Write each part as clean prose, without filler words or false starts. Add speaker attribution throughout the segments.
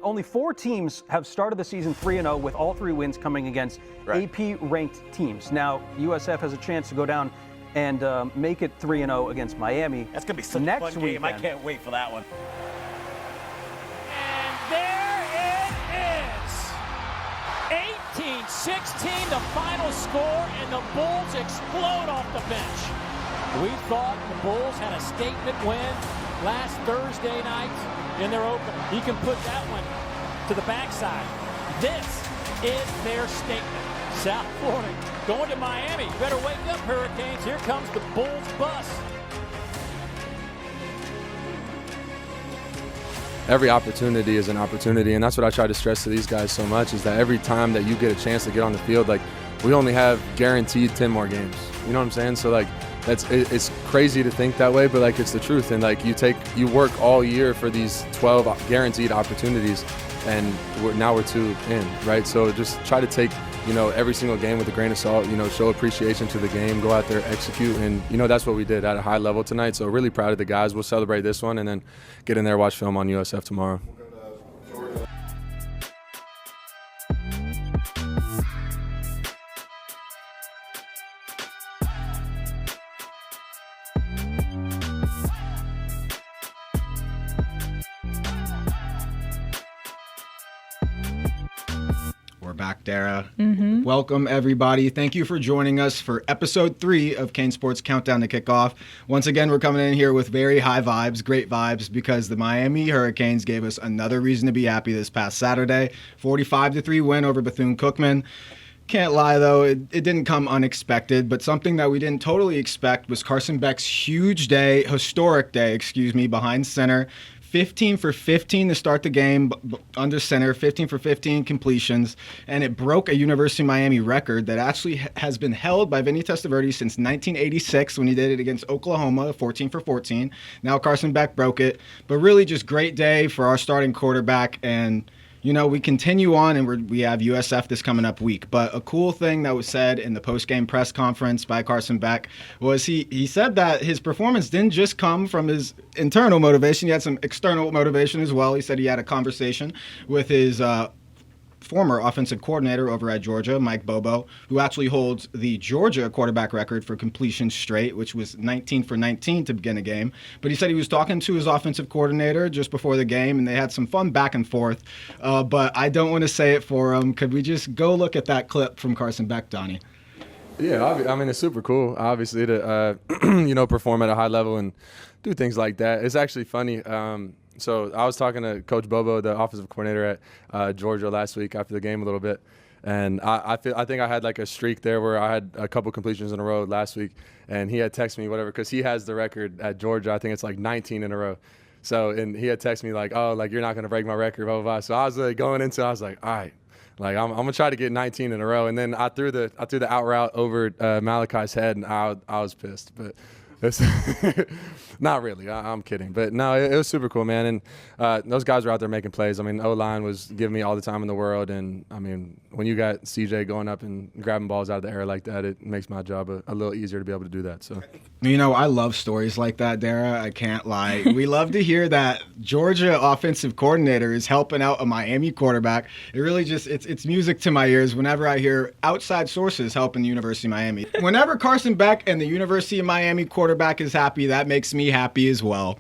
Speaker 1: only 4 teams have started the season 3-0 with all 3 wins coming against AP-ranked teams. Now, USF has a chance to go down and make it 3-0 against Miami.
Speaker 2: That's going to be such a fun game. I can't wait for that one.
Speaker 3: And there it is. 18-16, the final score, and the Bulls explode off the bench. We thought the Bulls had a statement win last Thursday night in their opener. He can put that one to the backside. This is their statement. South Florida going to Miami. Better wake up, Hurricanes. Here comes the Bulls bus.
Speaker 4: Every opportunity is an opportunity, and that's what I try to stress to these guys so much, is that every time that you get a chance to get on the field, like, we only have guaranteed 10 more games. You know what I'm saying? So, like, it's crazy to think that way, but, like, it's the truth. And, like, you work all year for these 12 guaranteed opportunities, and now we're 2 in, right? So just try to take, every single game with a grain of salt, show appreciation to the game, go out there, execute, and, that's what we did at a high level tonight. So really proud of the guys. We'll celebrate this one and then get in there, watch film on USF tomorrow.
Speaker 5: Back, Dara. Welcome, everybody. Thank you for joining us for episode 3 of CaneSport's Countdown to Kickoff. Once again, we're coming in here with very high vibes, great vibes, because the Miami Hurricanes gave us another reason to be happy this past Saturday. 45-3 win over Bethune-Cookman. Can't lie, though, it didn't come unexpected, but something that we didn't totally expect was Carson Beck's historic day, behind center. 15 for 15 to start the game under center, 15 for 15 completions, and it broke a University of Miami record that actually has been held by Vinny Testaverde since 1986 when he did it against Oklahoma, 14 for 14. Now Carson Beck broke it, but really just great day for our starting quarterback, and we continue on, and we have USF this coming up week. But a cool thing that was said in the post-game press conference by Carson Beck was he said that his performance didn't just come from his internal motivation. He had some external motivation as well. He said he had a conversation with his former offensive coordinator over at Georgia, Mike Bobo, who actually holds the Georgia quarterback record for completion straight, which was 19 for 19 to begin a game. But he said he was talking to his offensive coordinator just before the game, and they had some fun back and forth. But I don't want to say it for him. Could we just go look at that clip from Carson Beck, Donnie?
Speaker 4: Yeah, I mean, it's super cool, obviously, to, perform at a high level and do things like that. It's actually funny. So I was talking to Coach Bobo, the offensive coordinator at Georgia, last week after the game a little bit, and I think I had like a streak there where I had a couple completions in a row last week, and he had texted me whatever because he has the record at Georgia. I think it's like 19 in a row. So and he had texted me like, oh, like you're not gonna break my record, blah blah blah. So I was like I was like, all right, like I'm gonna try to get 19 in a row, and then I threw the out route over Malachi's head, and I was pissed, but. Not really. I'm kidding. But no, it was super cool, man. And those guys were out there making plays. I mean, O-line was giving me all the time in the world. And, I mean, when you got CJ going up and grabbing balls out of the air like that, it makes my job a little easier to be able to do that. So,
Speaker 5: I love stories like that, Dara. I can't lie. We love to hear that Georgia offensive coordinator is helping out a Miami quarterback. It really just, it's music to my ears whenever I hear outside sources helping the University of Miami. Whenever Carson Beck and the University of Miami quarterback is happy, that makes me happy as well.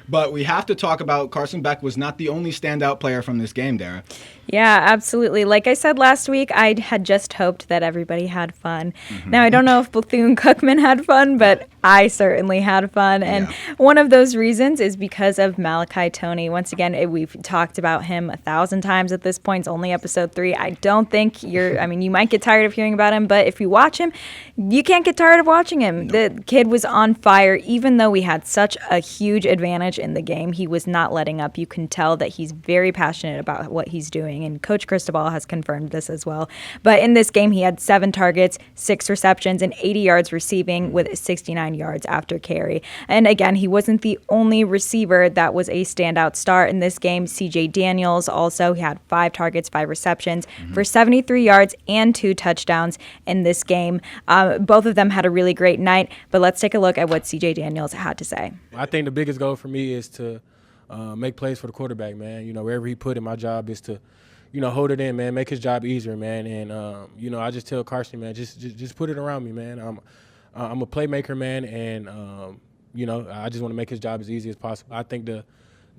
Speaker 5: But we have to talk about Carson Beck was not the only standout player from this game, Dara.
Speaker 6: Yeah, absolutely. Like I said last week, I had just hoped that everybody had fun. Now, I don't know if Bethune-Cookman had fun, but I certainly had fun. And one of those reasons is because of Malachi Toney. Once again, we've talked about him 1,000 times at this point. It's only episode 3. I don't think you might get tired of hearing about him, but if you watch him, you can't get tired of watching him. The kid was on fire. Even though we had such a huge advantage in the game, he was not letting up. You can tell that he's very passionate about what he's doing. And Coach Cristobal has confirmed this as well. But in this game, he had 7 targets, 6 receptions, and 80 yards receiving with 69 yards after carry. And again, he wasn't the only receiver that was a standout star in this game. CJ Daniels also had 5 targets, 5 receptions for 73 yards and 2 touchdowns in this game. Both of them had a really great night, but let's take a look at what CJ Daniels had to say.
Speaker 7: I think the biggest goal for me is to make plays for the quarterback, man. You know, wherever he put it, my job is to, you know, hold it in, man, make his job easier, man. And, you know, I just tell Karadsheh, man, just put it around me, man. I'm a playmaker, man, and, you know, I just want to make his job as easy as possible. I think the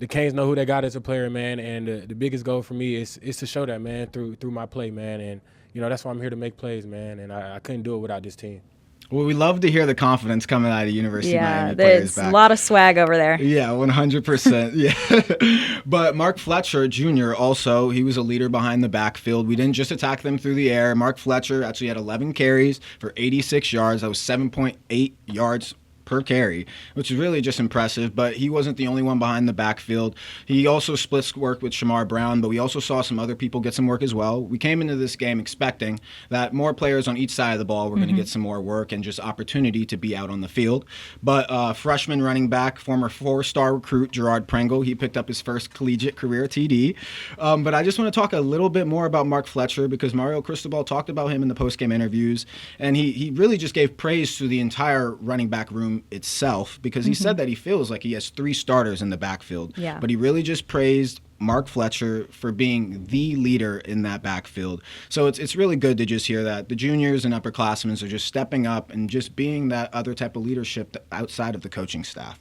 Speaker 7: Canes know who they got as a player, man, and the biggest goal for me is to show that, man, through my play, man. And, you know, that's why I'm here to make plays, man, and I couldn't do it without this team.
Speaker 5: Well, we love to hear the confidence coming out of University of Miami
Speaker 6: Yeah,
Speaker 5: players
Speaker 6: there's
Speaker 5: back.
Speaker 6: a lot of swag over there.
Speaker 5: Yeah, 100%. Yeah. But Mark Fletcher Jr. also, he was a leader behind the backfield. We didn't just attack them through the air. Mark Fletcher actually had 11 carries for 86 yards. That was 7.8 yards per carry, which is really just impressive. But he wasn't the only one behind the backfield. He also splits work with Shamar Brown, but we also saw some other people get some work as well. We came into this game expecting that more players on each side of the ball were going to get some more work and just opportunity to be out on the field. But freshman running back, former 4-star recruit Gerard Pringle, he picked up his first collegiate career TD. But I just want to talk a little bit more about Mark Fletcher because Mario Cristobal talked about him in the postgame interviews, and he really just gave praise to the entire running back room itself because he said that he feels like he has 3 starters in the backfield.
Speaker 6: Yeah.
Speaker 5: But he really just praised Mark Fletcher for being the leader in that backfield. So it's really good to just hear that the juniors and upperclassmen are just stepping up and just being that other type of leadership outside of the coaching staff.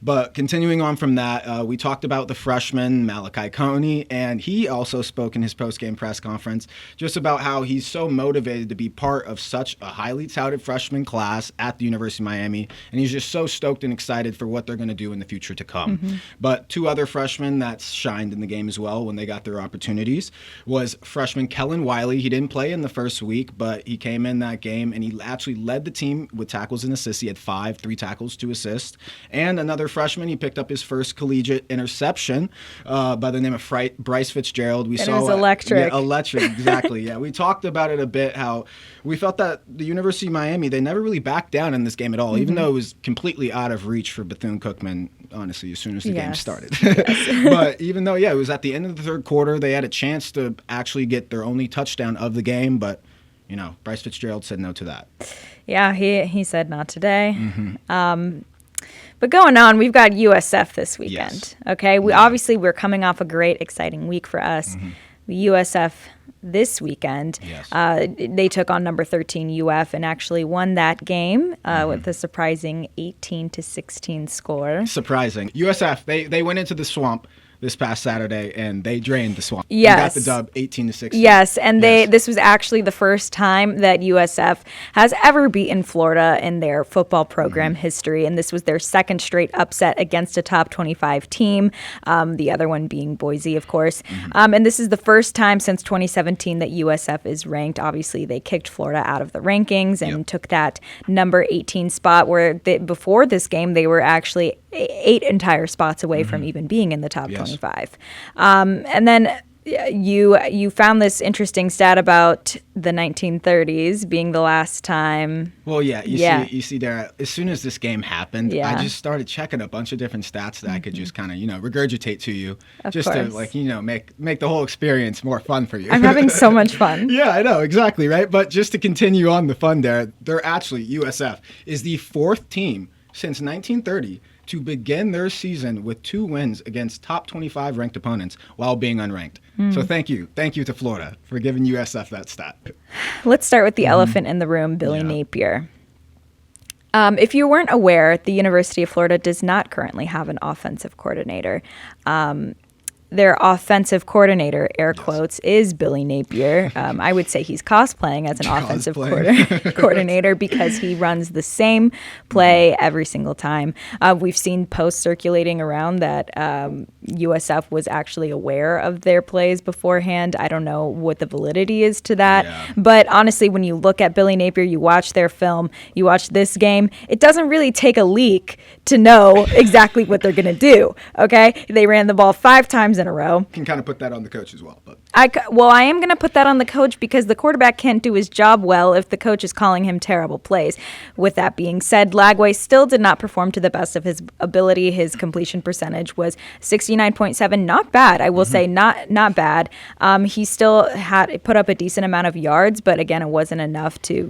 Speaker 5: But continuing on from that, we talked about the freshman, Malachi Coney, and he also spoke in his post-game press conference just about how he's so motivated to be part of such a highly touted freshman class at the University of Miami, and he's just so stoked and excited for what they're going to do in the future to come. But 2 other freshmen that shined in the game as well when they got their opportunities was freshman Kellen Wiley. He didn't play in the first week, but he came in that game and he actually led the team with tackles and assists. He had 3 tackles, 2 assists. And another freshman, he picked up his first collegiate interception by the name of Bryce Fitzgerald.
Speaker 6: It was electric.
Speaker 5: Yeah, electric, exactly. Yeah, we talked about it a bit, how we felt that the University of Miami, they never really backed down in this game at all, even though it was completely out of reach for Bethune-Cookman, honestly, as soon as the game started. But even though, it was at the end of the third quarter, they had a chance to actually get their only touchdown of the game, but, you know, Bryce Fitzgerald said no to that.
Speaker 6: Yeah, he said not today. But going on, we've got USF this weekend.
Speaker 5: Yes.
Speaker 6: Okay, we're coming off a great, exciting week for us. The USF this weekend, they took on number 13 UF and actually won that game with a surprising 18-16 score.
Speaker 5: Surprising. USF, they went into the swamp this past Saturday, and they drained the swamp.
Speaker 6: Yes.
Speaker 5: And got the dub 18-16.
Speaker 6: Yes, and this was actually the first time that USF has ever beaten Florida in their football program history, and this was their second straight upset against a top 25 team, the other one being Boise, of course. And this is the first time since 2017 that USF is ranked. Obviously, they kicked Florida out of the rankings and took that number 18 spot where before this game, they were actually 8 entire spots away from even being in the top 25. And then you found this interesting stat about the 1930s being the last time.
Speaker 5: Well, you see, Dara, as soon as this game happened, I just started checking a bunch of different stats that I could just kind of, regurgitate to you,
Speaker 6: of
Speaker 5: just
Speaker 6: course.
Speaker 5: to, make the whole experience more fun for you.
Speaker 6: I'm having so much fun.
Speaker 5: Yeah, I know, exactly, right? But just to continue on the fun, Dara, they're actually, USF is the 4th team since 1930 to begin their season with 2 wins against top 25 ranked opponents while being unranked. So thank you to Florida for giving USF that stat.
Speaker 6: Let's start with the elephant in the room, Billy Napier. If you weren't aware, the University of Florida does not currently have an offensive coordinator. Their offensive coordinator, air quotes, is Billy Napier. I would say he's cosplaying as an offensive coordinator because he runs the same play every single time. We've seen posts circulating around that USF was actually aware of their plays beforehand. I don't know what the validity is to that. But honestly, when you look at Billy Napier, you watch their film, you watch this game, it doesn't really take a leak to know exactly what they're going to do. Okay? They ran the ball 5 times in a row.
Speaker 5: You can kind of put that on the coach as well. But
Speaker 6: I am going to put that on the coach because the quarterback can't do his job well if the coach is calling him terrible plays. With that being said, Lagway still did not perform to the best of his ability. His completion percentage was 69.7. Not bad, I will say, not bad. He still had put up a decent amount of yards, but again, it wasn't enough to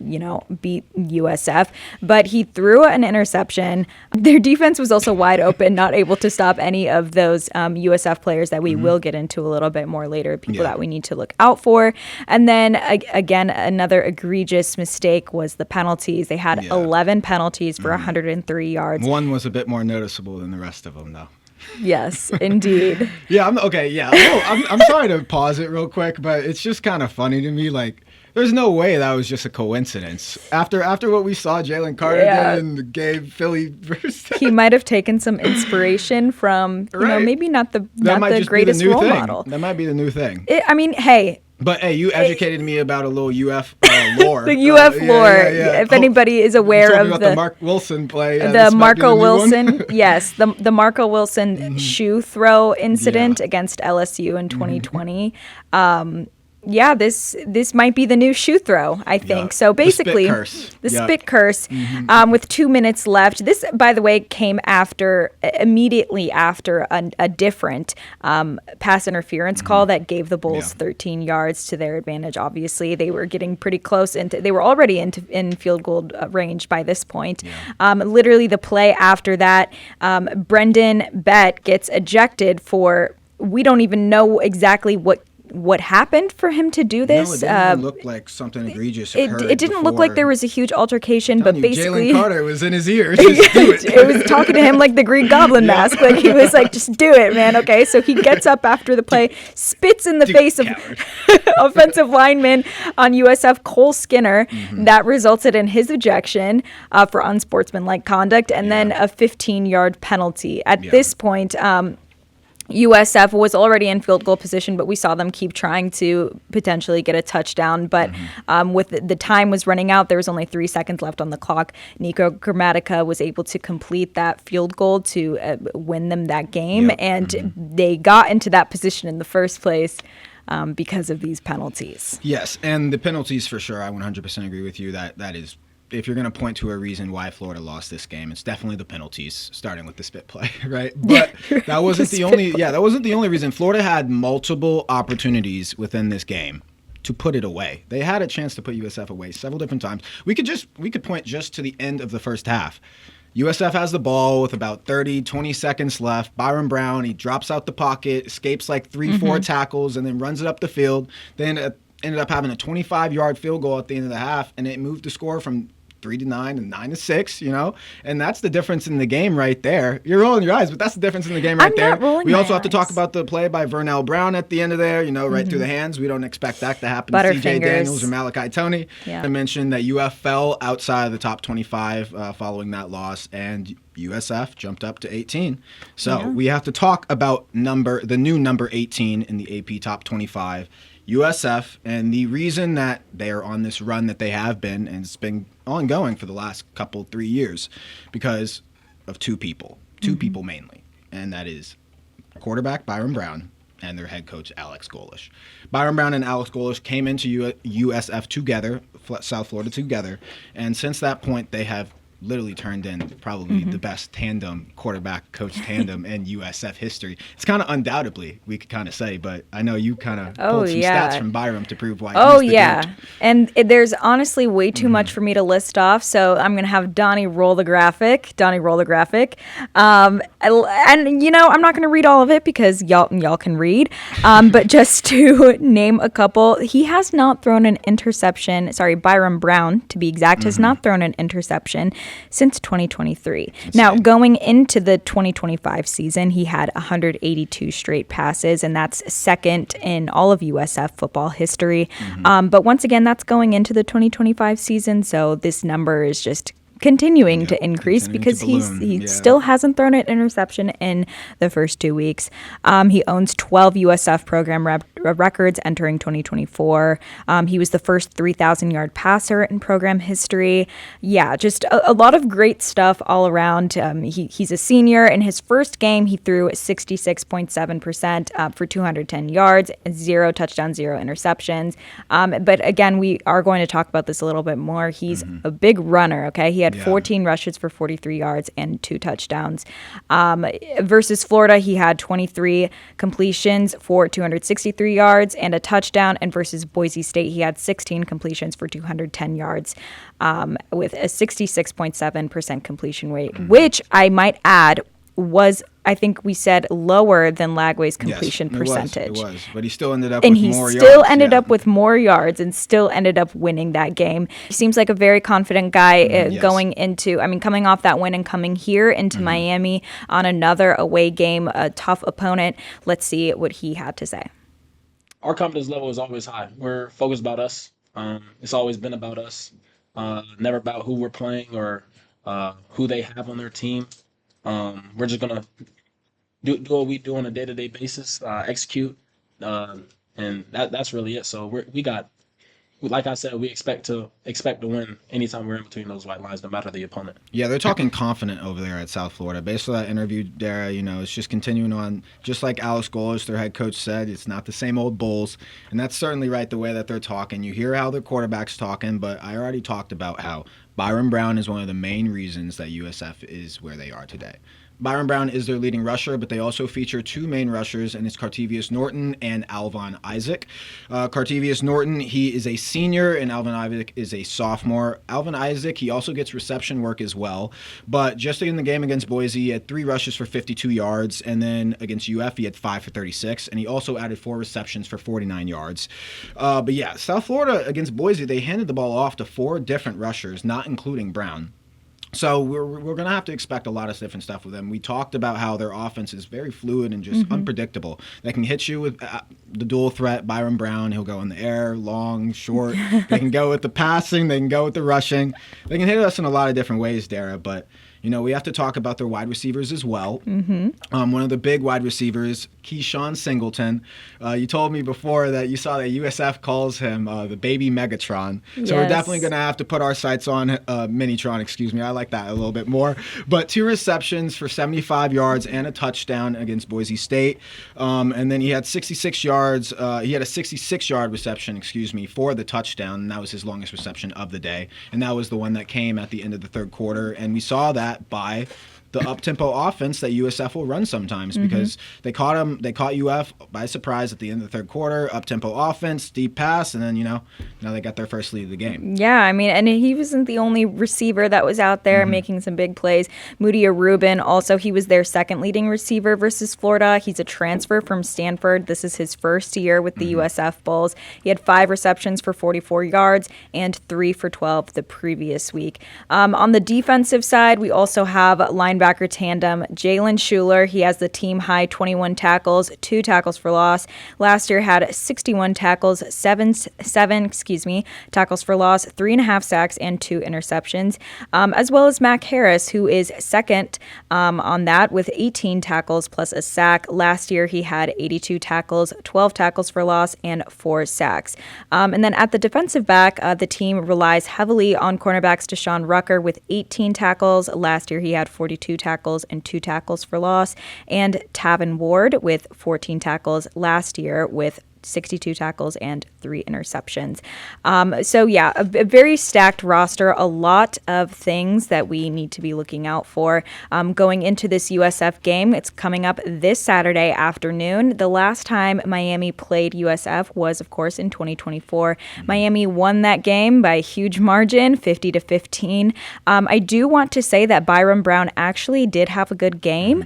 Speaker 6: beat USF. But he threw an interception. Their defense was also wide open, not able to stop any of those USF players that we will get into a little bit more later, people that we need to look out for. And then again, another egregious mistake was the penalties. They had 11 penalties for 103 yards.
Speaker 5: One was a bit more noticeable than the rest of them, though.
Speaker 6: Yes, indeed.
Speaker 5: I'm sorry to pause it real quick, but it's just kind of funny to me. Like, there's no way that was just a coincidence. After what we saw Jalen Carter did in the game, Philly versus
Speaker 6: he might have taken some inspiration from maybe not the greatest role model.
Speaker 5: That might be the new thing.
Speaker 6: But hey,
Speaker 5: you educated me about a little UF lore.
Speaker 6: The UF lore. If anybody is aware of
Speaker 5: the Mark Wilson play,
Speaker 6: the Marco Wilson, yes, the Marco Wilson shoe throw incident against LSU in 2020. This might be the new shoe throw, I think.
Speaker 5: Yeah.
Speaker 6: So basically,
Speaker 5: the
Speaker 6: spit curse, with 2 minutes left. This, by the way, came immediately after a different pass interference call that gave the Bulls 13 yards to their advantage. Obviously, they were getting pretty close, they were already in field goal range by this point. Literally, the play after that, Brendan Bett gets ejected for, we don't even know exactly what happened for him to do this.
Speaker 5: No, it didn't look like something egregious occurred.
Speaker 6: It didn't look like there was a huge altercation, but basically
Speaker 5: Jalen Carter was in his ears. Just do it.
Speaker 6: It was talking to him like the Green Goblin mask. Like, he was like, just do it, man. Okay, so he gets up after the play, spits in the face of offensive lineman on USF Cole Skinner. That resulted in his ejection for unsportsmanlike conduct, and then a 15-yard penalty. At this point, USF was already in field goal position, but we saw them keep trying to potentially get a touchdown. But with the time was running out, there was only 3 seconds left on the clock. Nico Gramatica was able to complete that field goal to win them that game, and they got into that position in the first place because of these penalties.
Speaker 5: Yes, and the penalties for sure. I 100% agree with you. That is, if you're going to point to a reason why Florida lost this game, it's definitely the penalties, starting with the spit play, right? But that wasn't the only. Yeah, that wasn't the only reason. Florida had multiple opportunities within this game to put it away. They had a chance to put USF away several different times. We could point just to the end of the first half. USF has the ball with about 20 seconds left. Byron Brown, he drops out the pocket, escapes like 3-4 tackles, and then runs it up the field. They ended up having a 25-yard field goal at the end of the half, and it moved the score from 3-9 and 9-6, and that's the difference in the game right there. You're rolling your eyes, but that's the difference in the game right there. We also have to talk about the play by Vernell Brown at the end of there, right through the hands. We don't expect that to happen to CJ Daniels or Malachi Toney. I mentioned that UF fell outside of the top 25 following that loss, and USF jumped up to 18. So we have to talk about the new number 18 in the AP top 25. USF, and the reason that they are on this run that they have been, and it's been ongoing for the last 3 years, because of two people mainly, and that is quarterback Byron Brown and their head coach Alex Golesh. Byron Brown and Alex Golesh came into USF together, South Florida together, and since that point they have literally turned in probably the best quarterback coach tandem in USF history. It's kind of undoubtedly, we could kind of say, but I know you kind of pulled some stats from Byram to prove why he's the GOAT.
Speaker 6: And there's honestly way too much for me to list off, so I'm going to have Donnie roll the graphic. And I'm not going to read all of it because y'all can read, but just to name a couple, he has not thrown an interception. Byron Brown, to be exact, has not thrown an interception since 2023. Now, going into the 2025 season, he had 182 straight passes, and that's second in all of USF football history. But once again, that's going into the 2025 season, so this number is just continuing to increase because
Speaker 5: he
Speaker 6: still hasn't thrown an interception in the first 2 weeks. He owns 12 USF program records entering 2024. He was the first 3,000-yard passer in program history. Yeah, just a lot of great stuff all around. He's a senior. In his first game, he threw 66.7% for 210 yards, 0 touchdowns, 0 interceptions. But again, we are going to talk about this a little bit more. He's a big runner, okay? He had 14 rushes for 43 yards and 2 touchdowns. Versus Florida, he had 23 completions for 263 yards and a touchdown. And versus Boise State, he had 16 completions for 210 yards with a 66.7% completion rate, which I might add was, I think we said, lower than Lagway's completion percentage.
Speaker 5: It was, but he still ended up
Speaker 6: and
Speaker 5: with more yards.
Speaker 6: And he still ended up with more yards and still ended up winning that game. He seems like a very confident guy going into, coming off that win and coming here into Miami on another away game, a tough opponent. Let's see what he had to say.
Speaker 8: Our confidence level is always high. We're focused about us. It's always been about us, never about who we're playing or who they have on their team. We're just gonna do what we do on a day-to-day basis, execute, and that's really it. So we got, like I said, we expect to win anytime we're in between those white lines, no matter the opponent.
Speaker 5: Yeah, they're talking confident over there at South Florida. Based on that interview, Dara, it's just continuing on. Just like Alex Goles, their head coach, said, it's not the same old Bulls, and that's certainly right. The way that they're talking, you hear how their quarterback's talking, but I already talked about how Byron Brown is one of the main reasons that USF is where they are today. Byron Brown is their leading rusher, but they also feature 2 main rushers, and it's Cartevious Norton and Alvon Isaac. Cartevious Norton, he is a senior, and Alvon Isaac is a sophomore. Alvon Isaac, he also gets reception work as well, but just in the game against Boise, he had 3 rushes for 52 yards, and then against UF, he had 5 for 36, and he also added 4 receptions for 49 yards. But yeah, South Florida against Boise, they handed the ball off to 4 different rushers, not including Brown. So we're going to have to expect a lot of different stuff with them. We talked about how their offense is very fluid and just unpredictable. They can hit you with the dual threat, Byron Brown. He'll go in the air, long, short. They can go with the passing. They can go with the rushing. They can hit us in a lot of different ways, Dara, but we have to talk about their wide receivers as well. One of the big wide receivers, Keyshawn Singleton. You told me before that you saw that USF calls him the baby Megatron. So we're definitely going to have to put our sights on Minitron, excuse me. I like that a little bit more. But 2 receptions for 75 yards and a touchdown against Boise State. And then he had 66 yards. He had a 66-yard reception, for the touchdown. And that was his longest reception of the day. And that was the one that came at the end of the third quarter. And we saw that by the up-tempo offense that USF will run sometimes because they caught UF by surprise at the end of the third quarter, up-tempo offense, deep pass, and then, now they got their first lead of the game.
Speaker 6: Yeah, and he wasn't the only receiver that was out there making some big plays. Moody Rubin, also, he was their second leading receiver versus Florida. He's a transfer from Stanford. This is his first year with the USF Bulls. He had 5 receptions for 44 yards and 3 for 12 the previous week. On the defensive side, we also have linebacker tandem Jalen Schuler. He has the team high 21 tackles, 2 tackles for loss. Last year had 61 tackles, 7 tackles for loss, 3.5 sacks, and 2 interceptions, as well as Mac Harris, who is second on that with 18 tackles plus a sack. Last year he had 82 tackles, 12 tackles for loss, and 4 sacks. And then at the defensive back, the team relies heavily on cornerbacks Deshaun Rucker with 18 tackles. Last year he had 42 tackles and 2 tackles for loss, and Tavin Ward with 14 tackles last year with 62 tackles and 3 interceptions. So yeah, a very stacked roster, a lot of things that we need to be looking out for going into this USF game. It's coming up this Saturday afternoon. The last time Miami played USF was, of course, in 2024. Miami won that game by a huge margin, 50-15. I do want to say that Byron Brown actually did have a good game.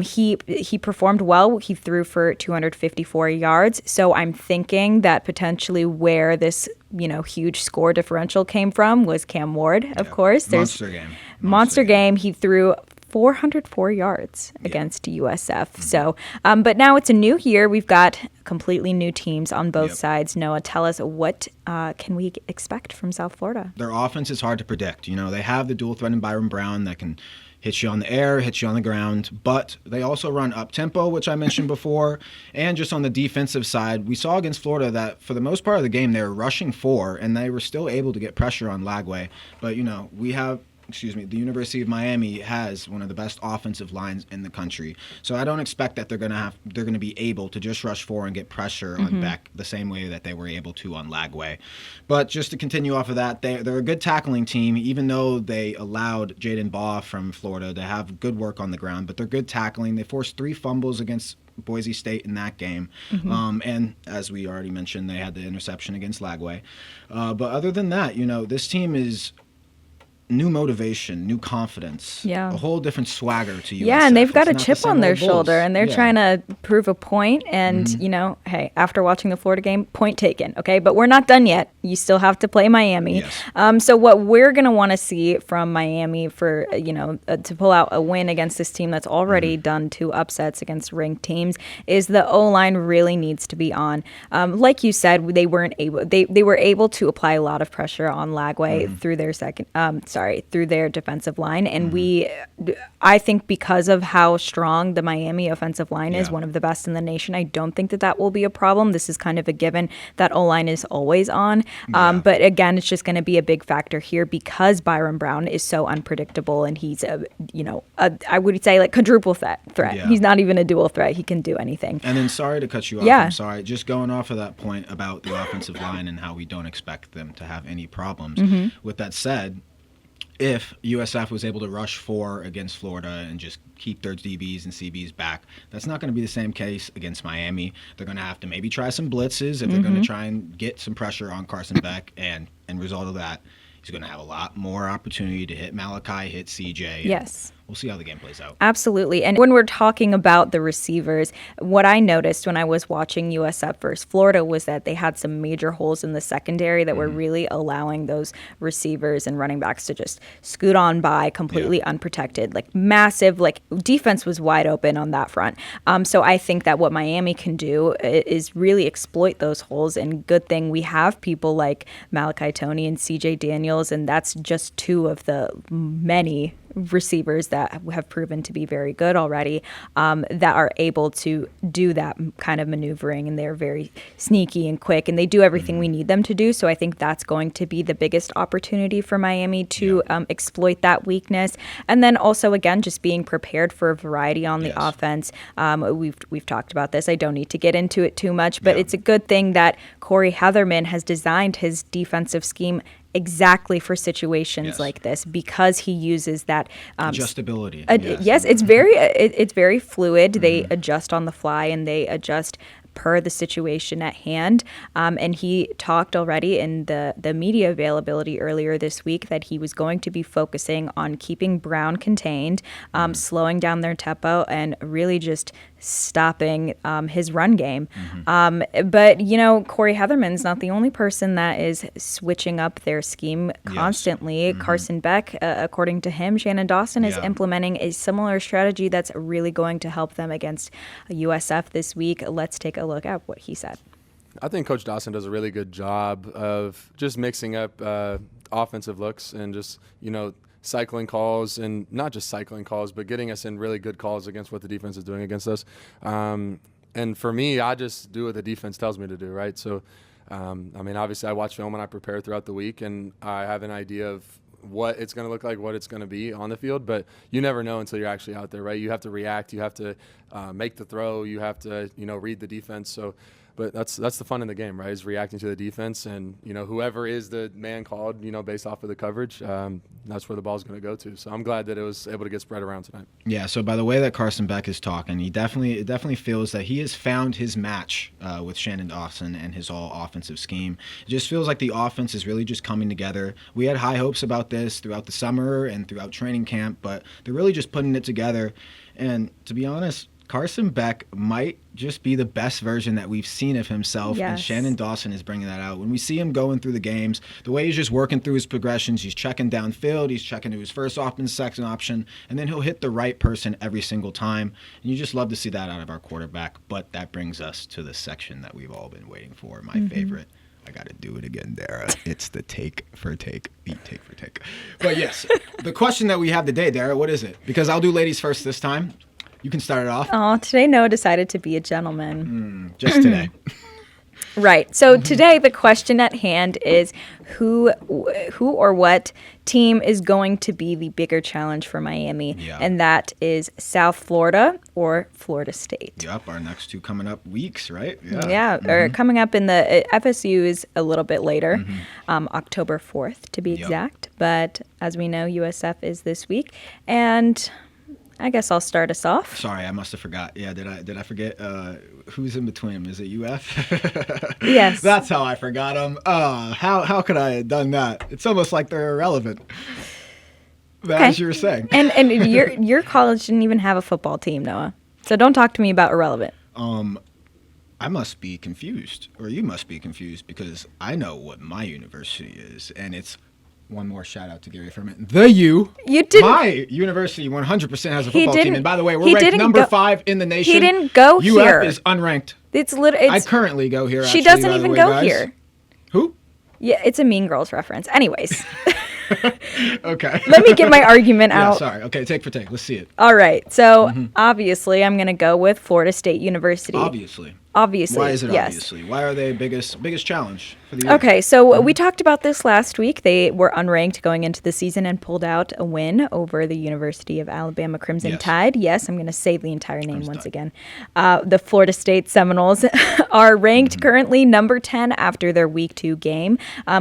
Speaker 6: He performed well. He threw for 254 yards. So I'm thinking that potentially where this, huge score differential came from was Cam Ward, of course.
Speaker 5: Monster game.
Speaker 6: Monster game. He threw 404 yards against USF. So, but now it's a new year. We've got completely new teams on both sides. Noah, tell us what can we expect from South Florida?
Speaker 5: Their offense is hard to predict. They have the dual threat in Byron Brown that can hit you on the air, hit you on the ground, but they also run up-tempo, which I mentioned before, and just on the defensive side, we saw against Florida that for the most part of the game, they were rushing 4, and they were still able to get pressure on Lagway. But, the University of Miami has one of the best offensive lines in the country. So I don't expect that they're going to be able to just rush 4 and get pressure on Beck the same way that they were able to on Lagway. But just to continue off of that, they're a good tackling team, even though they allowed Jaden Baugh from Florida to have good work on the ground. But they're good tackling. They forced 3 fumbles against Boise State in that game. And as we already mentioned, they had the interception against Lagway. But other than that, this team is new motivation, new confidence, a whole different swagger to you.
Speaker 6: Yeah, and they've got a chip on their shoulder, and they're trying to prove a point. And, hey, after watching the Florida game, point taken, okay? But we're not done yet. You still have to play Miami. Yes. So what we're going to want to see from Miami for, to pull out a win against this team that's already done 2 upsets against ranked teams is the O-line really needs to be on. Like you said, they were able to apply a lot of pressure on Lagway through their through their defensive line. And I think because of how strong the Miami offensive line is, one of the best in the nation, I don't think that will be a problem. This is kind of a given that O-line is always on. But again, it's just going to be a big factor here because Byron Brown is so unpredictable and he's I would say like quadruple threat. Yeah. He's not even a dual threat. He can do anything.
Speaker 5: And then sorry to cut you off. I'm sorry. Just going off of that point about the offensive line and how we don't expect them to have any problems. With that said, if USF was able to rush 4 against Florida and just keep their DBs and CBs back, that's not going to be the same case against Miami. They're going to have to maybe try some blitzes if they're going to try and get some pressure on Carson Beck, and result of that, he's going to have a lot more opportunity to hit Malachi, hit CJ.
Speaker 6: Yes.
Speaker 5: We'll see how the game plays out.
Speaker 6: Absolutely. And when we're talking about the receivers, what I noticed when I was watching USF versus Florida was that they had some major holes in the secondary that were really allowing those receivers and running backs to just scoot on by completely unprotected. Like massive, defense was wide open on that front. So I think that what Miami can do is really exploit those holes. And good thing we have people like Malachi Toney and CJ Daniels, and that's just 2 of the many receivers that have proven to be very good already, that are able to do that kind of maneuvering, and they're very sneaky and quick, and they do everything we need them to do. So I think that's going to be the biggest opportunity for Miami to exploit that weakness. And then also, again, just being prepared for a variety on the offense. We've talked about this. I don't need to get into it too much, but it's a good thing that Corey Heatherman has designed his defensive scheme exactly for situations like this, because he uses that
Speaker 5: adjustability.
Speaker 6: Yes, it's very fluid. They adjust on the fly, and they adjust per the situation at hand. And he talked already in the media availability earlier this week that he was going to be focusing on keeping Brown contained, slowing down their tempo, and really just stopping his run game. But, Corey Heatherman's not the only person that is switching up their scheme constantly. Carson Beck, according to him, Shannon Dawson is implementing a similar strategy that's really going to help them against USF this week. Let's take a look at what he said.
Speaker 4: I think Coach Dawson does a really good job of just mixing up offensive looks and just, cycling calls, and not just cycling calls, but getting us in really good calls against what the defense is doing against us. And for me, I just do what the defense tells me to do, right? So, obviously I watch film and I prepare throughout the week, and I have an idea of what it's going to look like, what it's going to be on the field, but you never know until you're actually out there, right? You have to react, you have to make the throw, you have to, read the defense. So, but that's the fun in the game, right? Is reacting to the defense, and whoever is the man called, based off of the coverage, that's where the ball's going to go to. So I'm glad that it was able to get spread around tonight.
Speaker 5: Yeah. So by the way that Carson Beck is talking, it definitely feels that he has found his match with Shannon Dawson and his all offensive scheme. It just feels like the offense is really just coming together. We had high hopes about this throughout the summer and throughout training camp, but they're really just putting it together. And to be honest, Carson Beck might just be the best version that we've seen of himself, and Shannon Dawson is bringing that out. When we see him going through the games, the way he's just working through his progressions, he's checking downfield, he's checking to his first option, second option, and then he'll hit the right person every single time. And you just love to see that out of our quarterback. But that brings us to the section that we've all been waiting for, my favorite. I got to do it again, Dara. It's the take for take. But yes, the question that we have today, Dara, what is it? Because I'll do ladies first this time. You can start it off.
Speaker 6: Oh, today Noah decided to be a gentleman.
Speaker 5: Just today.
Speaker 6: Right. So today the question at hand is who or what team is going to be the bigger challenge for Miami?
Speaker 5: Yeah.
Speaker 6: And that is South Florida or Florida State.
Speaker 5: Yep, our next two coming up weeks, right?
Speaker 6: Yeah, or coming up in the FSU is a little bit later, October 4th to be exact. But as we know, USF is this week. And I guess I'll start us off.
Speaker 5: Sorry, I must have forgot. Yeah, did I forget who's in between them? Is it UF?
Speaker 6: Yes.
Speaker 5: That's how I forgot them. How could I have done that? It's almost like they're irrelevant. As you were saying.
Speaker 6: And your college didn't even have a football team, Noah. So don't talk to me about irrelevant.
Speaker 5: I must be confused, or you must be confused, because I know what my university is, and it's one more shout out to Gary Furman. The U.
Speaker 6: You didn't.
Speaker 5: My university 100% has a football team, and by the way, we're
Speaker 6: he
Speaker 5: ranked number 5 in the nation.
Speaker 6: He didn't go here.
Speaker 5: UF is unranked.
Speaker 6: It's literally.
Speaker 5: I currently go here.
Speaker 6: She
Speaker 5: actually,
Speaker 6: doesn't
Speaker 5: by the
Speaker 6: even
Speaker 5: way,
Speaker 6: go
Speaker 5: guys.
Speaker 6: here.
Speaker 5: Who?
Speaker 6: Yeah, it's a Mean Girls reference. Anyways.
Speaker 5: Okay.
Speaker 6: Let me get my argument out.
Speaker 5: Yeah, sorry. Okay, take for take. Let's see it.
Speaker 6: All right. So obviously, I'm going to go with Florida State University.
Speaker 5: Obviously.
Speaker 6: Obviously.
Speaker 5: Why is it
Speaker 6: yes.
Speaker 5: obviously? Why are they biggest challenge for the year?
Speaker 6: Okay, so we talked about this last week. They were unranked going into the season and pulled out a win over the University of Alabama Crimson Tide. Yes, I'm going to say the entire name once again. The Florida State Seminoles are ranked currently number 10 after their Week 2 game,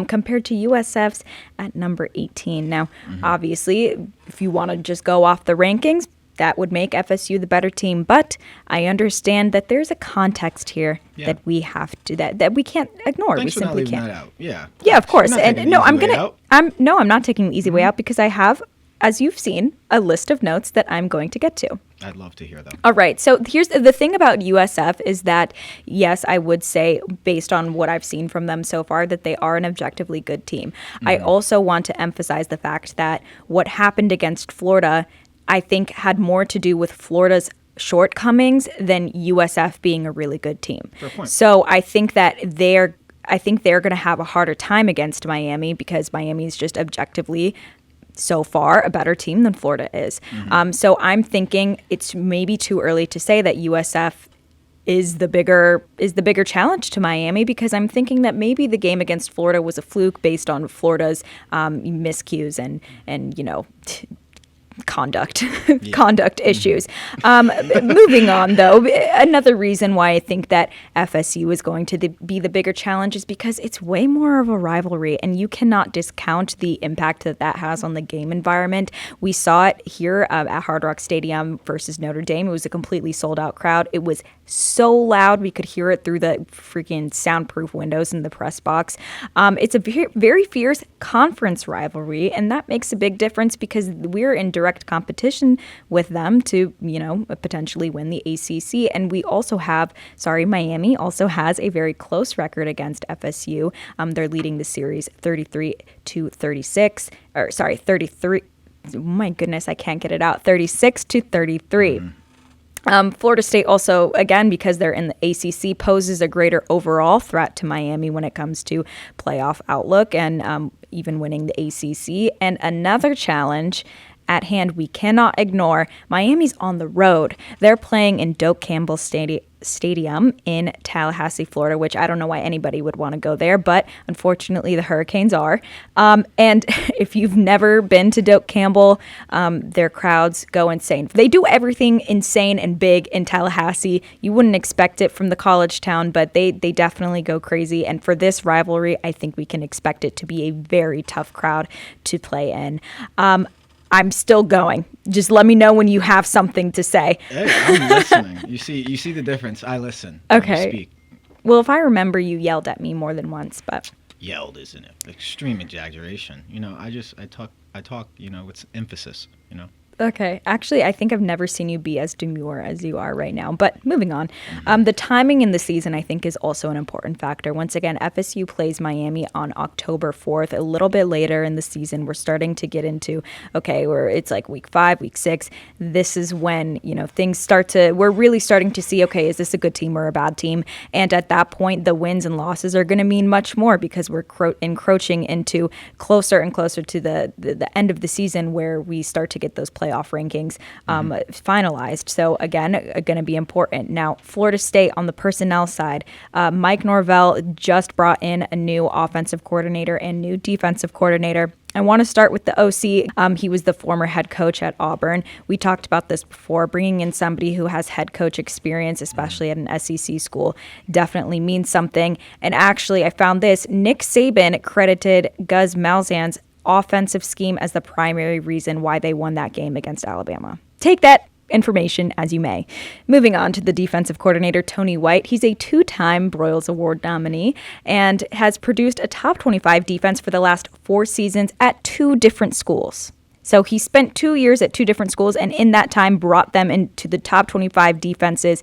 Speaker 6: compared to USF's at number 18. Now, obviously, if you want to just go off the rankings, that would make FSU the better team, but I understand that there's a context here that we have to that we can't ignore.
Speaker 5: Thanks
Speaker 6: we
Speaker 5: for
Speaker 6: simply
Speaker 5: not
Speaker 6: can't.
Speaker 5: leaving that out. Yeah.
Speaker 6: Yeah, of course.
Speaker 5: And no,
Speaker 6: I'm not taking the easy way out because I have, as you've seen, a list of notes that I'm going to get to.
Speaker 5: I'd love to hear them.
Speaker 6: All right. So here's the thing about USF is that, yes, I would say, based on what I've seen from them so far, that they are an objectively good team. I also want to emphasize the fact that what happened against Florida, I think, had more to do with Florida's shortcomings than USF being a really good team.
Speaker 5: Fair point.
Speaker 6: So I think that they're going to have a harder time against Miami because Miami is just objectively so far a better team than Florida is. So I'm thinking it's maybe too early to say that USF is the bigger challenge to Miami, because I'm thinking that maybe the game against Florida was a fluke based on Florida's miscues and conduct issues. Moving on, though, another reason why I think that FSU is going to be the bigger challenge is because it's way more of a rivalry, and you cannot discount the impact that has on the game environment. We saw it here at Hard Rock Stadium versus Notre Dame. It was a completely sold-out crowd. It was so loud we could hear it through the freaking soundproof windows in the press box. It's a very, very fierce conference rivalry, and that makes a big difference because we're in direct competition with them to, potentially win the ACC. And we also Miami also has a very close record against FSU. They're leading the series 33. Oh my goodness, I can't get it out. 36-33. Florida State also, again, because they're in the ACC, poses a greater overall threat to Miami when it comes to playoff outlook and even winning the ACC. And another challenge at hand we cannot ignore. Miami's on the road. They're playing in Doak Campbell Stadium in Tallahassee, Florida, which I don't know why anybody would want to go there, but unfortunately the Hurricanes are. And if you've never been to Doak Campbell, their crowds go insane. They do everything insane and big in Tallahassee. You wouldn't expect it from the college town, but they definitely go crazy. And for this rivalry, I think we can expect it to be a very tough crowd to play in. I'm still going. Just let me know when you have something to say.
Speaker 5: Hey, I'm listening. You see the difference. I listen.
Speaker 6: Okay.
Speaker 5: I speak.
Speaker 6: Well, if I remember, you yelled at me more than once, but
Speaker 5: Yelled isn't it? Extreme exaggeration. I talk. With emphasis.
Speaker 6: Okay. Actually, I think I've never seen you be as demure as you are right now. But moving on. The timing in the season, I think, is also an important factor. Once again, FSU plays Miami on October 4th. A little bit later in the season, we're starting to get into, where it's like week 5, week 6. This is when, things we're really starting to see, is this a good team or a bad team? And at that point, the wins and losses are going to mean much more because we're encroaching into closer and closer to the end of the season where we start to get those playoff rankings finalized. So again, going to be important. Now, Florida State on the personnel side, Mike Norvell just brought in a new offensive coordinator and new defensive coordinator. I want to start with the OC. He was the former head coach at Auburn. We talked about this before. Bringing in somebody who has head coach experience, especially at an SEC school, definitely means something. And actually, I found this. Nick Saban credited Gus Malzahn's offensive scheme as the primary reason why they won that game against Alabama. Take that information as you may. Moving on to the defensive coordinator, Tony White. He's a 2-time Broyles Award nominee and has produced a top 25 defense for the last 4 seasons at 2 different schools. So he spent 2 years at 2 different schools and in that time brought them into the top 25 defenses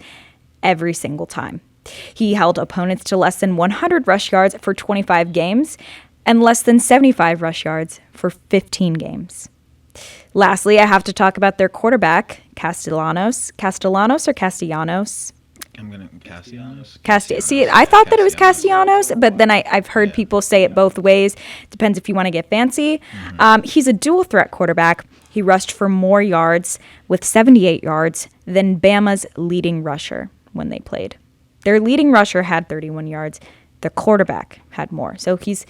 Speaker 6: every single time. He held opponents to less than 100 rush yards for 25 games and less than 75 rush yards for 15 games. Lastly, I have to talk about their quarterback, Castellanos or Castellanos?
Speaker 5: I'm going to Castellanos.
Speaker 6: See, I thought that it was Castellanos, but then I've heard people say it both ways. Depends if you want to get fancy. He's a dual threat quarterback. He rushed for more yards with 78 yards than Bama's leading rusher when they played. Their leading rusher had 31 yards. The quarterback had more. So he's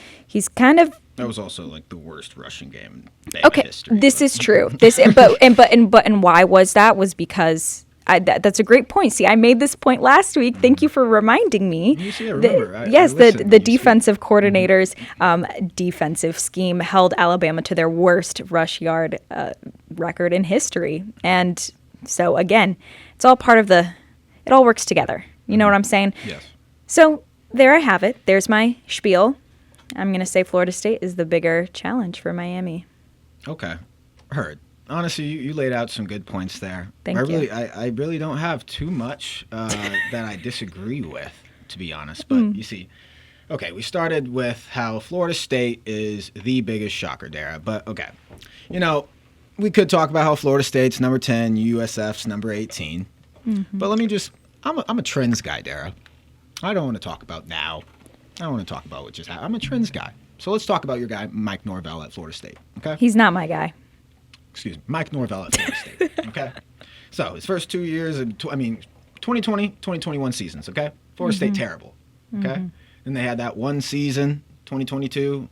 Speaker 6: kind of.
Speaker 5: That was also like the worst rushing game in Bama history.
Speaker 6: This is true. And why was that? Was because that's a great point. See, I made this point last week. Thank you for reminding me.
Speaker 5: You see, I remember.
Speaker 6: The defensive coordinator's defensive scheme held Alabama to their worst rush yard record in history. And so again, it's all part of it all works together. You know what I'm saying?
Speaker 5: Yes.
Speaker 6: So there I have it. There's my spiel. I'm going to say Florida State is the bigger challenge for Miami.
Speaker 5: Okay. Heard. Honestly, you laid out some good points there.
Speaker 6: Thank you.
Speaker 5: I really don't have too much that I disagree with, to be honest. But you see, okay, we started with how Florida State is the biggest shocker, Dara. But, okay, we could talk about how Florida State's number 10, USF's number 18. But let me I'm a trends guy, Dara. I don't want to talk about now. I don't want to talk about what just happened. I'm a trends guy. So let's talk about your guy, Mike Norvell at Florida State, okay?
Speaker 6: He's not my guy.
Speaker 5: Excuse me, Mike Norvell at Florida State, okay? So his first 2 years, 2020, 2021 seasons, okay? Florida State, terrible, okay? Then they had that one season, 2022.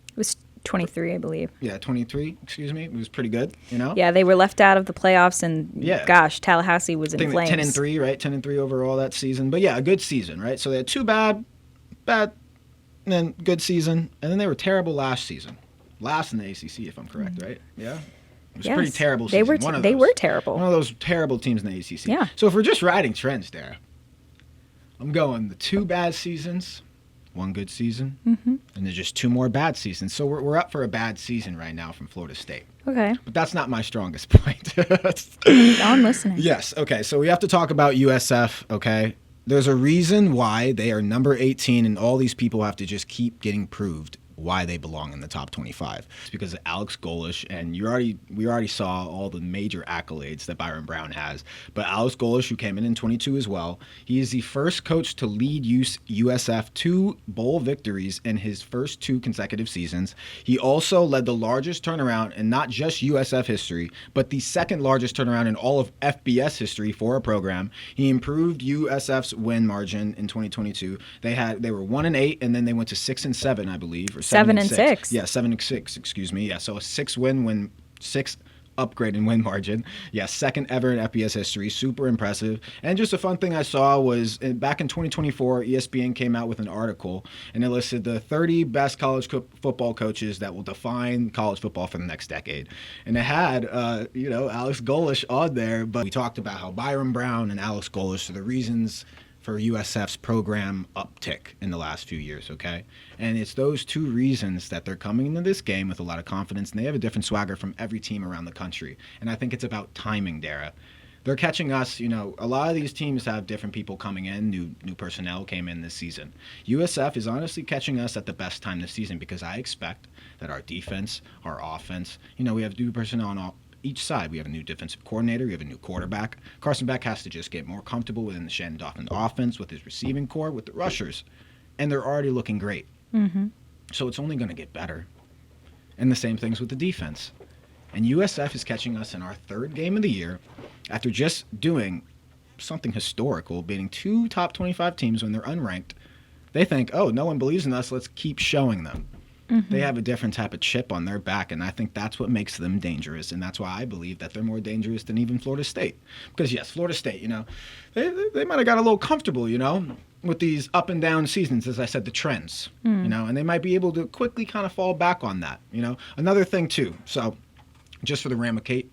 Speaker 6: It was 23, I believe.
Speaker 5: Yeah, 23, excuse me. It was pretty good,
Speaker 6: Yeah, they were left out of the playoffs, and gosh, Tallahassee was in flames.
Speaker 5: 10-3, right? 10-3 overall that season. But yeah, a good season, right? So they had 2 bad, and then good season, and then they were terrible last season. Last in the ACC, if I'm correct, right? Yeah? It was pretty terrible season.
Speaker 6: They were terrible.
Speaker 5: One of those terrible teams in the ACC.
Speaker 6: Yeah.
Speaker 5: So if we're just riding trends there, I'm going the 2 bad seasons, 1 good season, and there's just 2 more bad seasons. So we're up for a bad season right now from Florida State.
Speaker 6: Okay.
Speaker 5: But that's not my strongest point.
Speaker 6: I'm listening.
Speaker 5: Yes. Okay. So we have to talk about USF, okay? There's a reason why they are number 18, and all these people have to just keep getting proved why they belong in the top 25. It's because of Alex Golesh, and we already saw all the major accolades that Byron Brown has. But Alex Golesh, who came in 22 as well, he is the first coach to lead USF 2 bowl victories in his first 2 consecutive seasons. He also led the largest turnaround in not just USF history, but the second largest turnaround in all of FBS history for a program. He improved USF's win margin in 2022. They were 1-8, and then they went to 6-7, I believe, or 7-6. Yeah, 7-6. Excuse me. Yeah, so a 6 upgrade in win margin. Yeah, second ever in FBS history. Super impressive. And just a fun thing I saw was back in 2024, ESPN came out with an article, and it listed the 30 best college football coaches that will define college football for the next decade. And it had, Alex Golesh on there, but we talked about how Byron Brown and Alex Golesh are the reasons for USF's program uptick in the last few years, okay? And it's those two reasons that they're coming into this game with a lot of confidence, and they have a different swagger from every team around the country. And I think it's about timing, Dara. They're catching us, a lot of these teams have different people coming in, new personnel came in this season. USF is honestly catching us at the best time this season because I expect that our defense, our offense, we have new personnel on each side. We have a new defensive coordinator. We have a new quarterback. Carson Beck has to just get more comfortable within the Shannon Dolphins offense with his receiving core, with the rushers. And they're already looking great. Mm-hmm. So it's only going to get better. And the same things with the defense. And USF is catching us in our third game of the year after just doing something historical, beating 2 top 25 teams when they're unranked. They think, oh, no one believes in us. Let's keep showing them. Mm-hmm. They have a different type of chip on their back, and I think that's what makes them dangerous, and that's why I believe that they're more dangerous than even Florida State. Because, yes, Florida State, they might have got a little comfortable, with these up and down seasons, as I said, the trends, and they might be able to quickly kind of fall back on that, Another thing, too, so just for the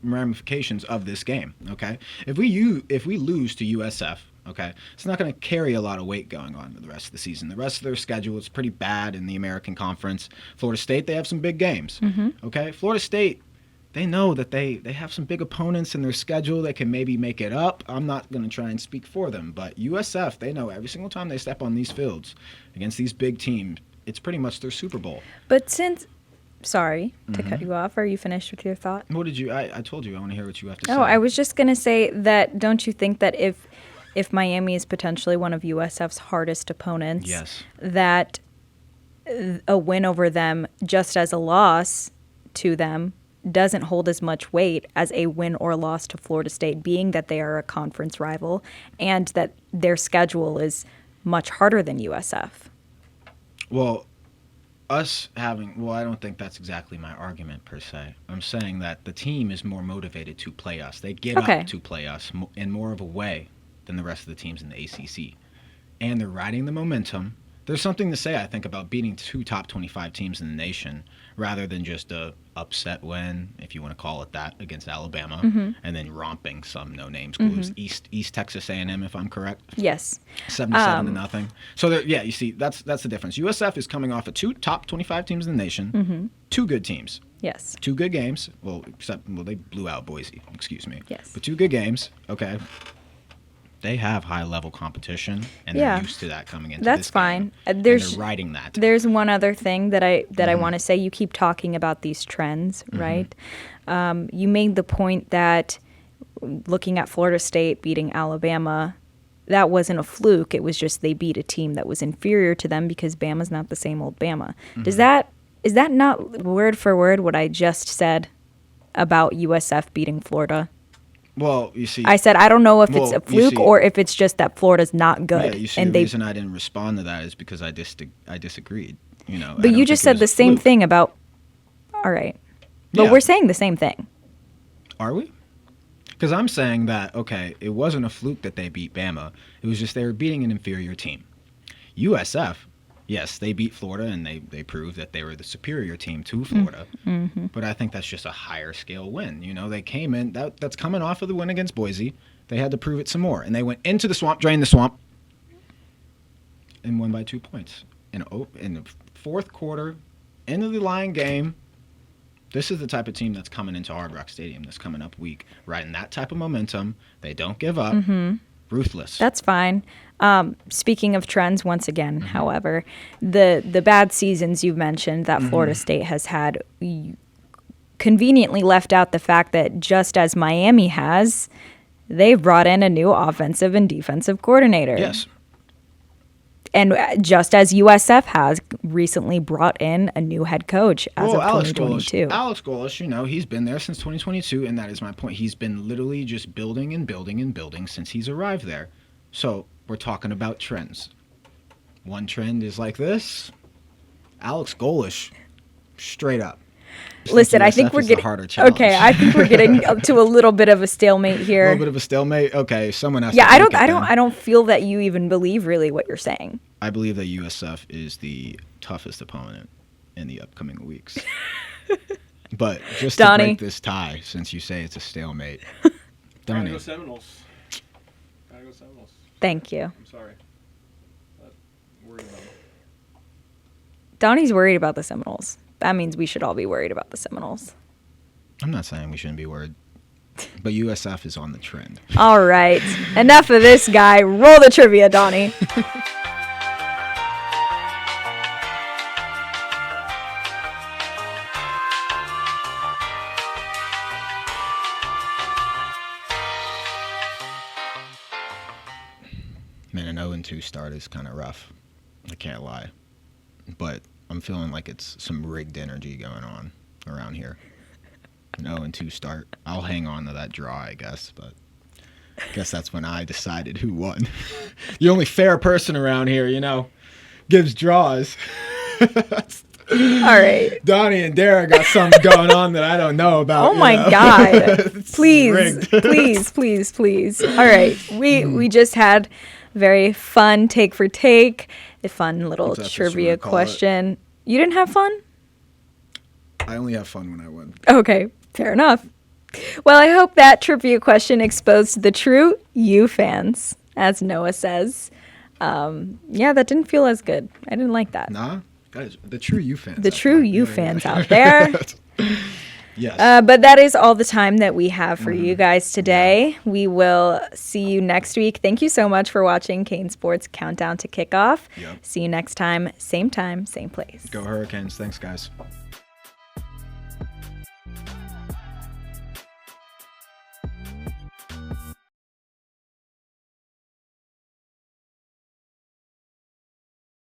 Speaker 5: ramifications of this game, okay? If we lose to USF, okay, it's not going to carry a lot of weight going on for the rest of the season. The rest of their schedule is pretty bad in the American Conference. Florida State, they have some big games, okay? Florida State, they know that they have some big opponents in their schedule. They can maybe make it up. I'm not going to try and speak for them, but USF, they know every single time they step on these fields against these big teams, it's pretty much their Super Bowl.
Speaker 6: But sorry to cut you off. Are you finished with your thought?
Speaker 5: What did you, I told you I want to hear what you have to say.
Speaker 6: Oh, I was just going to say that don't you think that if Miami is potentially one of USF's hardest opponents,
Speaker 5: yes,
Speaker 6: that a win over them just as a loss to them doesn't hold as much weight as a win or loss to Florida State, being that they are a conference rival and that their schedule is much harder than USF?
Speaker 5: Well, I don't think that's exactly my argument per se. I'm saying that the team is more motivated to play us. They get up to play us in more of a way than the rest of the teams in the ACC. And they're riding the momentum. There's something to say, I think, about beating 2 top 25 teams in the nation rather than just a upset win, if you want to call it that, against Alabama, and then romping some no-name schools. East Texas A&M, if I'm correct.
Speaker 6: Yes.
Speaker 5: 77-0. So, you see, that's the difference. USF is coming off of 2 top 25 teams in the nation, 2 good teams.
Speaker 6: Yes.
Speaker 5: 2 good games. They blew out Boise, excuse me.
Speaker 6: Yes.
Speaker 5: But 2 good games, okay. They have high-level competition, and they're used to that coming into
Speaker 6: That's
Speaker 5: this
Speaker 6: fine.
Speaker 5: game. And they're riding that.
Speaker 6: There's one other thing that I want to say. You keep talking about these trends, right? You made the point that looking at Florida State beating Alabama, that wasn't a fluke. It was just they beat a team that was inferior to them because Bama's not the same old Bama. Is that not word for word what I just said about USF beating Florida?
Speaker 5: Well, you see,
Speaker 6: I said I don't know if it's a fluke or if it's just that Florida's not good.
Speaker 5: Yeah, you see, the reason I didn't respond to that is because I disagreed.
Speaker 6: But you just said the same thing about. All right, but we're saying the same thing.
Speaker 5: Are we? Because I'm saying that it wasn't a fluke that they beat Bama. It was just they were beating an inferior team. USF. Yes, they beat Florida, and they proved that they were the superior team to Florida. But I think that's just a higher scale win. They came in, that's coming off of the win against Boise. They had to prove it some more. And they went into the swamp, drained the swamp, and won by 2 points. In the fourth quarter, end of the Lion game, this is the type of team that's coming into Hard Rock Stadium this coming up week, riding that type of momentum. They don't give up. Ruthless.
Speaker 6: That's fine. Speaking of trends, once again, however, the bad seasons you mentioned that Florida State has had conveniently left out the fact that just as Miami has, they've brought in a new offensive and defensive coordinator.
Speaker 5: Yes.
Speaker 6: And just as USF has recently brought in a new head coach as of 2022.
Speaker 5: Alex Golesh, he's been there since 2022, and that is my point. He's been literally just building and building and building since he's arrived there. So we're talking about trends. One trend is like this. Alex Golesh, straight up.
Speaker 6: Listen, I think we're getting okay. I think we're getting up to a little bit of a stalemate here.
Speaker 5: A little bit of a stalemate. Okay, someone else.
Speaker 6: Yeah, I don't feel that you even believe really what you're saying.
Speaker 5: I believe that USF is the toughest opponent in the upcoming weeks. But just to break this tie, since you say it's a stalemate,
Speaker 7: Gotta go Seminoles.
Speaker 6: Thank you.
Speaker 4: I'm sorry. Worried about it.
Speaker 6: Donnie's worried about the Seminoles. That means we should all be worried about the Seminoles.
Speaker 5: I'm not saying we shouldn't be worried, but USF is on the trend.
Speaker 6: All right. Enough of this guy. Roll the trivia, Donnie.
Speaker 5: Man, an 0-2 start is kind of rough. I can't lie. But I'm feeling like it's some rigged energy going on around here. An 0-2 start. I'll hang on to that draw, I guess, but I guess that's when I decided who won. The only fair person around here, gives draws.
Speaker 6: All right.
Speaker 5: Donnie and Dara got something going on that I don't know about.
Speaker 6: Oh my God. Please, please. All right. We just had very fun take for take, a fun little trivia question. You didn't have fun?
Speaker 5: I only have fun when I win.
Speaker 6: Okay, fair enough. Well, I hope that trivia question exposed the true U fans, as Noah says. Yeah, that didn't feel as good. I didn't like that.
Speaker 5: Nah, guys, the true U fans.
Speaker 6: The true U fans out there.
Speaker 5: Yes.
Speaker 6: But that is all the time that we have for you guys today. We will see you next week. Thank you so much for watching CaneSport's Countdown to Kickoff.
Speaker 5: Yep.
Speaker 6: See you next time, same place.
Speaker 5: Go Hurricanes. Thanks, guys.